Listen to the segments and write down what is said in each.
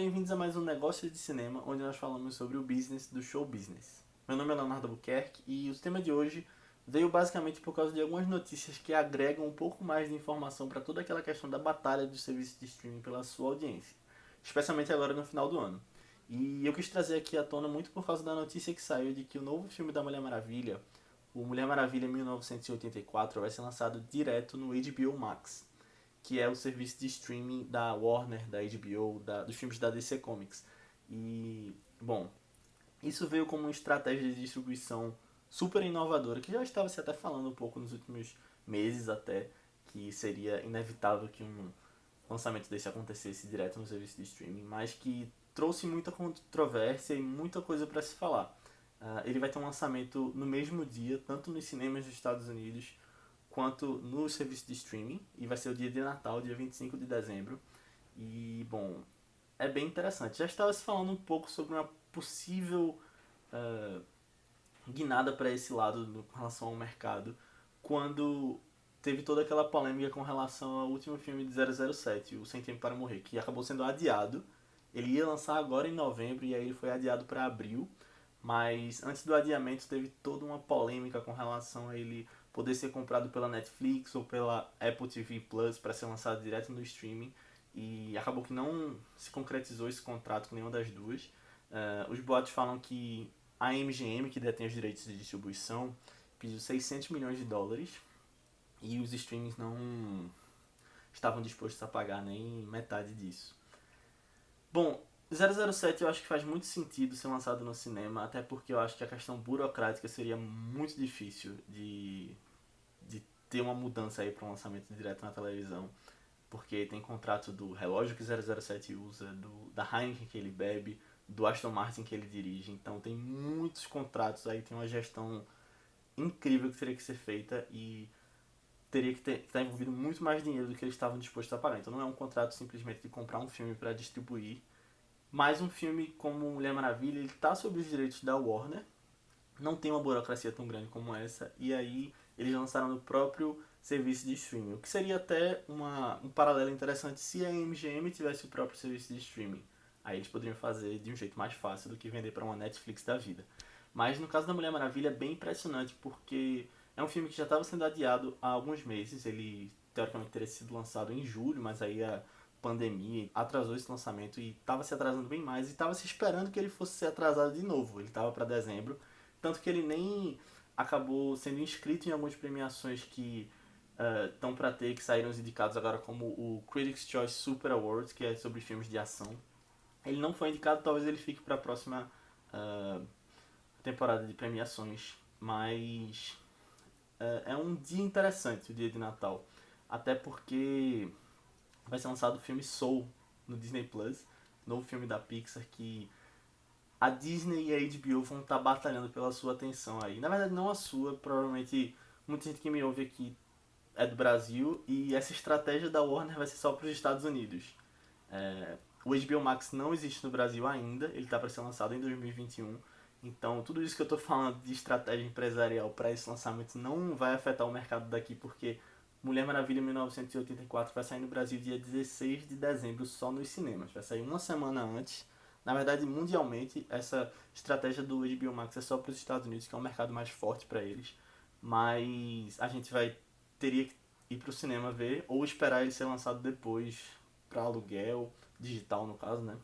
bem-vindos a mais um Negócio de Cinema, onde nós falamos sobre o business do show business. Meu nome é Leonardo Albuquerque e o tema de hoje veio basicamente por causa de algumas notícias que agregam um pouco mais de informação para toda aquela questão da batalha dos serviços de streaming pela sua audiência, especialmente agora no final do ano. E eu quis trazer aqui à tona muito por causa da notícia que saiu de que o novo filme da Mulher Maravilha, o Mulher Maravilha 1984, vai ser lançado direto no HBO Max, que é o serviço de streaming da Warner, da HBO, dos filmes da DC Comics. E, bom, isso veio como uma estratégia de distribuição super inovadora, que já estava se até falando um pouco nos últimos meses até, que seria inevitável que um lançamento desse acontecesse direto no serviço de streaming, mas que trouxe muita controvérsia e muita coisa para se falar. Ele vai ter um lançamento no mesmo dia, tanto nos cinemas dos Estados Unidos quanto no serviço de streaming, e vai ser o dia de Natal, dia 25 de dezembro. E, bom, é bem interessante. Já estava se falando um pouco sobre uma possível uh, guinada para esse lado com relação ao mercado, quando teve toda aquela polêmica com relação ao último filme de 007, o Sem Tempo para Morrer, que acabou sendo adiado. Ele ia lançar agora em novembro e aí ele foi adiado para abril, mas antes do adiamento teve toda uma polêmica com relação a ele poder ser comprado pela Netflix ou pela Apple TV Plus para ser lançado direto no streaming, e acabou que não se concretizou esse contrato com nenhuma das duas. Os boatos falam que a MGM, que detém os direitos de distribuição, pediu 600 milhões de dólares e os streamings não estavam dispostos a pagar nem metade disso. Bom, 007 eu acho que faz muito sentido ser lançado no cinema, até porque eu acho que a questão burocrática seria muito difícil de ter uma mudança aí para um lançamento direto na televisão, porque tem contrato do relógio que 007 usa, da Heineken que ele bebe, do Aston Martin que ele dirige, então tem muitos contratos aí, tem uma gestão incrível que teria que ser feita e teria que estar envolvido muito mais dinheiro do que eles estavam dispostos a pagar. Então não é um contrato simplesmente de comprar um filme para distribuir, mas um filme como Mulher Maravilha, ele está sob os direitos da Warner, não tem uma burocracia tão grande como essa, e aí eles lançaram no próprio serviço de streaming, o que seria até um paralelo interessante se a MGM tivesse o próprio serviço de streaming. Aí eles poderiam fazer de um jeito mais fácil do que vender para uma Netflix da vida. Mas no caso da Mulher Maravilha é bem impressionante, porque é um filme que já estava sendo adiado há alguns meses. Ele teoricamente teria sido lançado em julho, mas aí a pandemia atrasou esse lançamento e estava se atrasando bem mais, e estava se esperando que ele fosse ser atrasado de novo. Ele estava para dezembro, tanto que ele nem acabou sendo inscrito em algumas premiações que estão para ter, que saíram os indicados agora, como o Critics' Choice Super Awards, que é sobre filmes de ação. Ele não foi indicado, talvez ele fique para a próxima temporada de premiações, mas é um dia interessante, o dia de Natal, até porque vai ser lançado o filme Soul no Disney Plus, novo filme da Pixar, que a Disney e a HBO vão estar batalhando pela sua atenção aí. Na verdade, não a sua, provavelmente muita gente que me ouve aqui é do Brasil, e essa estratégia da Warner vai ser só para os Estados Unidos. O HBO Max não existe no Brasil ainda, ele está para ser lançado em 2021. Então, tudo isso que eu estou falando de estratégia empresarial para esse lançamento não vai afetar o mercado daqui, porque Mulher Maravilha 1984 vai sair no Brasil dia 16 de dezembro só nos cinemas. Vai sair uma semana antes. Na verdade, mundialmente, essa estratégia do HBO Max é só para os Estados Unidos, que é um mercado mais forte para eles. Mas a gente teria que ir para o cinema ver, ou esperar ele ser lançado depois para aluguel, digital no caso, né?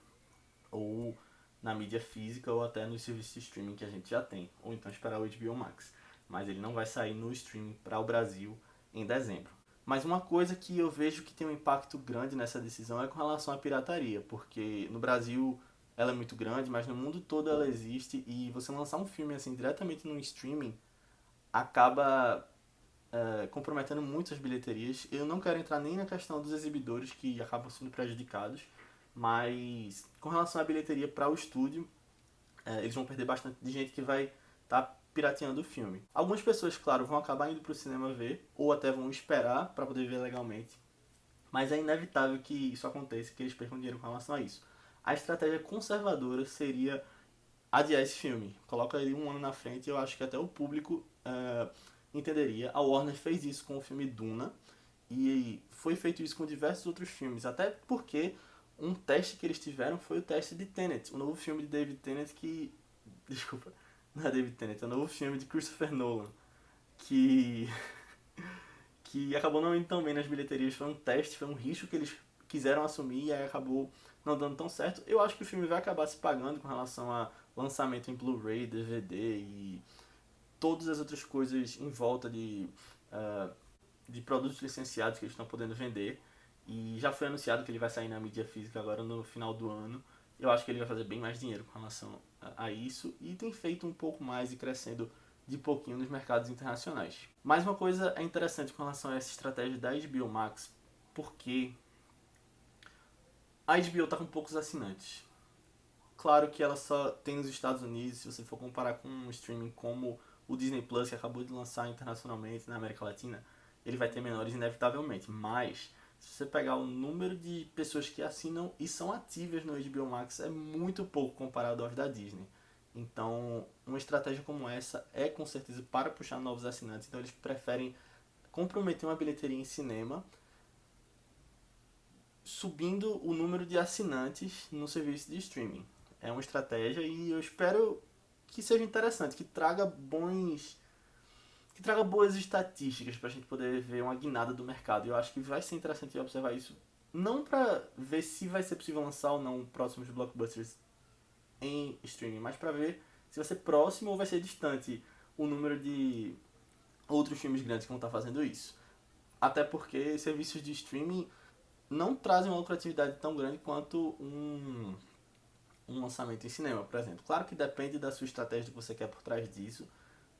Ou na mídia física, ou até nos serviços de streaming que a gente já tem, ou então esperar o HBO Max. Mas ele não vai sair no streaming para o Brasil em dezembro. Mas uma coisa que eu vejo que tem um impacto grande nessa decisão é com relação à pirataria, porque no Brasil ela é muito grande, mas no mundo todo ela existe, e você lançar um filme assim diretamente no streaming acaba comprometendo muito as bilheterias. Eu não quero entrar nem na questão dos exibidores, que acabam sendo prejudicados, mas com relação à bilheteria para o estúdio, eles vão perder bastante de gente que vai estar pirateando o filme. Algumas pessoas, claro, vão acabar indo para o cinema ver, ou até vão esperar para poder ver legalmente, mas é inevitável que isso aconteça, que eles percam dinheiro com relação a isso. A estratégia conservadora seria adiar esse filme. Coloca ele um ano na frente, e eu acho que até o público entenderia. A Warner fez isso com o filme Duna, e foi feito isso com diversos outros filmes, até porque um teste que eles tiveram foi o teste de Tenet, o novo filme de David Tennant que... Desculpa, não é David Tennant, é o novo filme de Christopher Nolan, que que acabou não indo tão bem nas bilheterias. Foi um teste, foi um risco que eles quiseram assumir e aí acabou não dando tão certo. Eu acho que o filme vai acabar se pagando com relação a lançamento em Blu-ray, DVD e todas as outras coisas em volta de produtos licenciados que eles estão podendo vender. E já foi anunciado que ele vai sair na mídia física agora no final do ano. Eu acho que ele vai fazer bem mais dinheiro com relação a isso e tem feito um pouco mais e crescendo de pouquinho nos mercados internacionais. Mais uma coisa é interessante com relação a essa estratégia da HBO Max, porque a HBO está com poucos assinantes. Claro que ela só tem nos Estados Unidos, se você for comparar com um streaming como o Disney Plus, que acabou de lançar internacionalmente na América Latina, ele vai ter menores inevitavelmente. Mas, se você pegar o número de pessoas que assinam e são ativas no HBO Max, é muito pouco comparado aos da Disney. Então, uma estratégia como essa é com certeza para puxar novos assinantes. Então, eles preferem comprometer uma bilheteria em cinema, subindo o número de assinantes no serviço de streaming. É uma estratégia e eu espero que seja interessante, que traga boas estatísticas para a gente poder ver uma guinada do mercado. Eu acho que vai ser interessante observar isso, não para ver se vai ser possível lançar ou não próximos blockbusters em streaming, mas para ver se vai ser próximo ou vai ser distante o número de outros filmes grandes que vão estar fazendo isso. Até porque serviços de streaming não trazem uma lucratividade tão grande quanto um lançamento em cinema, por exemplo. Claro que depende da sua estratégia que você quer por trás disso,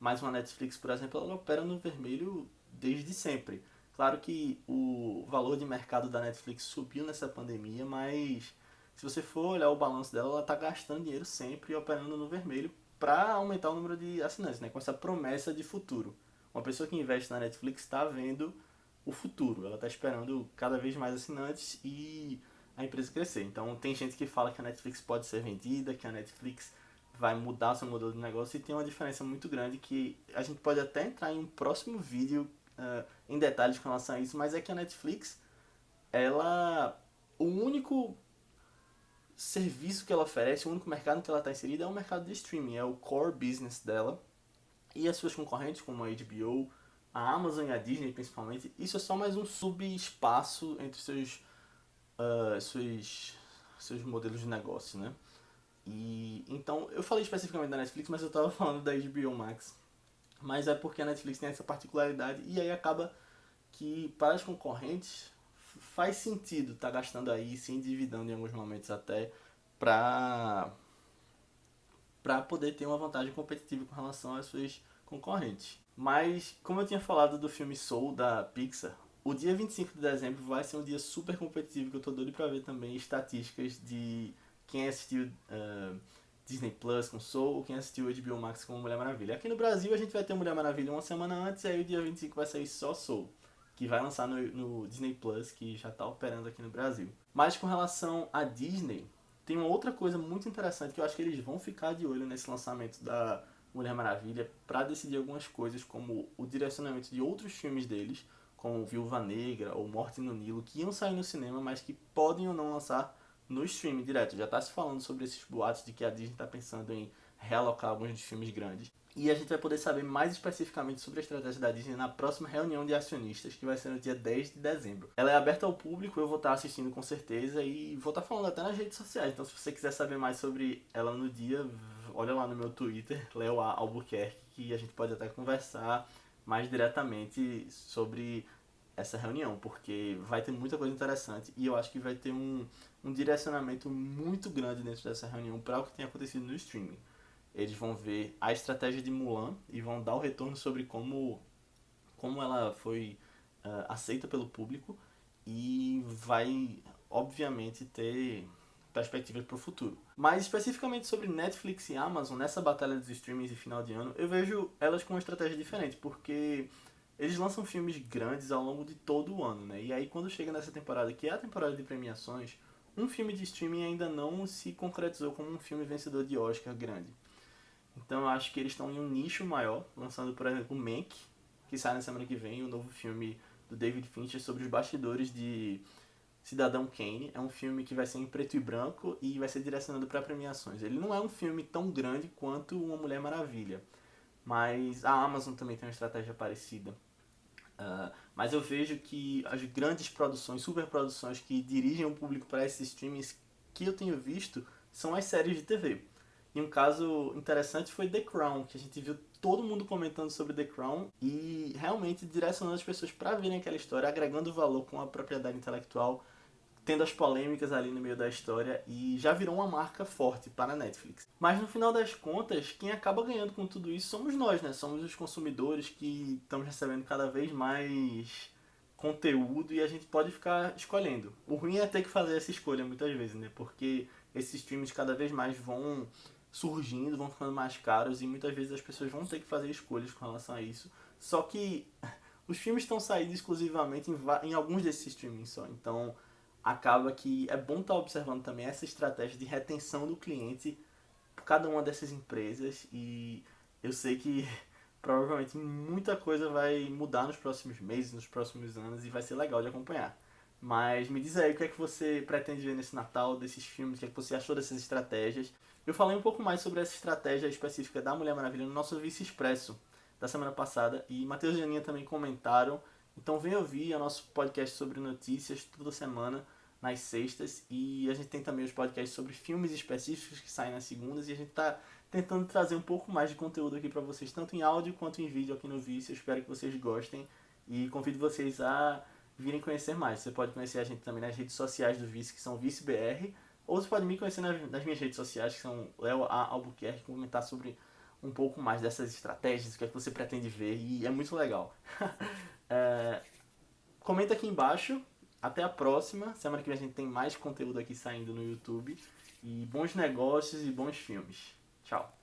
mas uma Netflix, por exemplo, ela opera no vermelho desde sempre. Claro que o valor de mercado da Netflix subiu nessa pandemia, mas se você for olhar o balanço dela, ela está gastando dinheiro sempre e operando no vermelho para aumentar o número de assinantes, né? Com essa promessa de futuro. Uma pessoa que investe na Netflix está vendo o futuro, ela está esperando cada vez mais assinantes e a empresa crescer. Então tem gente que fala que a Netflix pode ser vendida, que a Netflix vai mudar seu modelo de negócio e tem uma diferença muito grande que a gente pode até entrar em um próximo vídeo em detalhes com relação a isso, mas é que a Netflix, ela, o único serviço que ela oferece, o único mercado que ela está inserida é o mercado de streaming, é o core business dela. E as suas concorrentes, como a HBO, a Amazon e a Disney principalmente, isso é só mais um subespaço entre seus modelos de negócio, né? E então, eu falei especificamente da Netflix, mas eu estava falando da HBO Max. Mas é porque a Netflix tem essa particularidade e aí acaba que para as concorrentes faz sentido estar gastando aí, se endividando em alguns momentos até para poder ter uma vantagem competitiva com relação às suas concorrentes. Mas, como eu tinha falado do filme Soul da Pixar, o dia 25 de dezembro vai ser um dia super competitivo, que eu tô doido pra ver também estatísticas de quem assistiu Disney Plus com Soul ou quem assistiu HBO Max com Mulher Maravilha. Aqui no Brasil a gente vai ter Mulher Maravilha uma semana antes, e aí o dia 25 vai sair só Soul, que vai lançar no Disney Plus, que já está operando aqui no Brasil. Mas com relação à Disney, tem uma outra coisa muito interessante que eu acho que eles vão ficar de olho nesse lançamento da Mulher Maravilha para decidir algumas coisas, como o direcionamento de outros filmes deles, como Viúva Negra ou Morte no Nilo, que iam sair no cinema, mas que podem ou não lançar no streaming direto. Já está se falando sobre esses boatos de que a Disney está pensando em realocar alguns dos filmes grandes. E a gente vai poder saber mais especificamente sobre a estratégia da Disney na próxima reunião de acionistas, que vai ser no dia 10 de dezembro. Ela é aberta ao público, eu vou estar assistindo com certeza e vou estar falando até nas redes sociais. Então se você quiser saber mais sobre ela no dia, olha lá no meu Twitter, Leo Albuquerque, que a gente pode até conversar mais diretamente sobre essa reunião, porque vai ter muita coisa interessante e eu acho que vai ter um direcionamento muito grande dentro dessa reunião para o que tem acontecido no streaming. Eles vão ver a estratégia de Mulan e vão dar o retorno sobre como ela foi aceita pelo público e vai, obviamente, ter perspectivas para o futuro. Mas especificamente sobre Netflix e Amazon, nessa batalha dos streamings de final de ano, eu vejo elas com uma estratégia diferente, porque eles lançam filmes grandes ao longo de todo o ano, né? E aí quando chega nessa temporada, que é a temporada de premiações, um filme de streaming ainda não se concretizou como um filme vencedor de Oscar grande. Então eu acho que eles estão em um nicho maior, lançando, por exemplo, o Mank, que sai na semana que vem, o novo filme do David Fincher sobre os bastidores de Cidadão Kane. É um filme que vai ser em preto e branco e vai ser direcionado para premiações. Ele não é um filme tão grande quanto Uma Mulher Maravilha, mas a Amazon também tem uma estratégia parecida. Mas eu vejo que as grandes produções, superproduções que dirigem o público para esses streamings que eu tenho visto são as séries de TV. E um caso interessante foi The Crown, que a gente viu todo mundo comentando sobre The Crown e realmente direcionando as pessoas para verem aquela história, agregando valor com a propriedade intelectual, tendo as polêmicas ali no meio da história e já virou uma marca forte para a Netflix. Mas no final das contas, quem acaba ganhando com tudo isso somos nós, né? Somos os consumidores que estamos recebendo cada vez mais conteúdo e a gente pode ficar escolhendo. O ruim é ter que fazer essa escolha muitas vezes, né? Porque esses streams cada vez mais vão surgindo, vão ficando mais caros e muitas vezes as pessoas vão ter que fazer escolhas com relação a isso. Só que os filmes estão saindo exclusivamente em alguns desses streamings só. Então acaba que é bom estar observando também essa estratégia de retenção do cliente por cada uma dessas empresas e eu sei que provavelmente muita coisa vai mudar nos próximos meses, nos próximos anos e vai ser legal de acompanhar. Mas me diz aí o que é que você pretende ver nesse Natal, desses filmes, o que é que você achou dessas estratégias. Eu falei um pouco mais sobre essa estratégia específica da Mulher Maravilha no nosso Vice Expresso da semana passada e Matheus e Aninha também comentaram. Então vem ouvir o nosso podcast sobre notícias toda semana nas sextas e a gente tem também os podcasts sobre filmes específicos que saem nas segundas e a gente está tentando trazer um pouco mais de conteúdo aqui para vocês, tanto em áudio quanto em vídeo aqui no Vice. Eu espero que vocês gostem e convido vocês a virem conhecer mais. Você pode conhecer a gente também nas redes sociais do Vice, que são ViceBR, ou você pode me conhecer nas minhas redes sociais, que são Léo A. Albuquerque, comentar sobre um pouco mais dessas estratégias, o que é que você pretende ver, e é muito legal. Comenta aqui embaixo. Até a próxima. Semana que vem a gente tem mais conteúdo aqui saindo no YouTube. E bons negócios e bons filmes. Tchau.